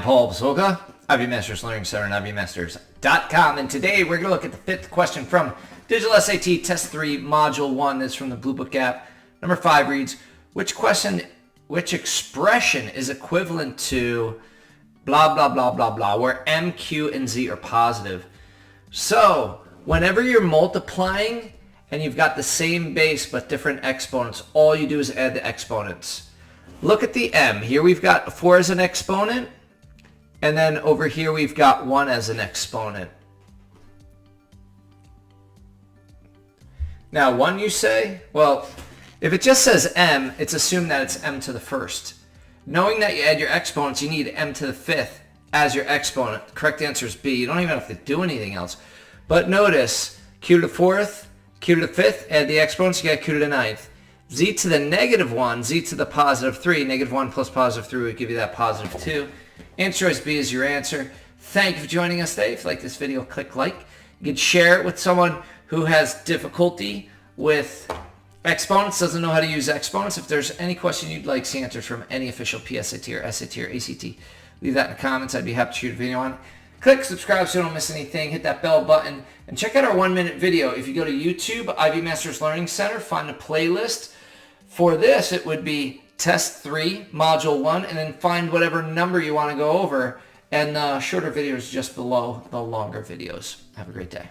Paul Pasolka, IB Masters Learning Center and IBMasters.com, and today we're going to look at the fifth question from Digital SAT Test 3, Module 1. This is from the Bluebook app. Number 5 reads, which expression is equivalent to blah, blah, blah, blah, blah, where M, Q, and Z are positive? So, whenever you're multiplying and you've got the same base but different exponents, all you do is add the exponents. Look at the M. Here we've got 4 as an exponent, and then over here we've got 1 as an exponent. Now 1, you say? Well, if it just says M, it's assumed that it's M to the first. Knowing that you add your exponents, you need M to the fifth as your exponent. The correct answer is B. You don't even have to do anything else. But notice, Q to the fourth, Q to the fifth, add the exponents, you get Q to the ninth. Z to the -1, Z to the +3, -1 plus +3 would give you that +2. Answer choice B is your answer. Thank you for joining us today. If you like this video, click like. You can share it with someone who has difficulty with exponents, doesn't know how to use exponents. If there's any question you'd like answers from any official PSAT or SAT or ACT, leave that in the comments. I'd be happy to shoot a video on it. Click subscribe so you don't miss anything. Hit that bell button and check out our 1-minute video. If you go to YouTube, IB Masters Learning Center, find a playlist. For this, it would be Test 3, Module 1, and then find whatever number you want to go over. And the shorter videos just below the longer videos. Have a great day.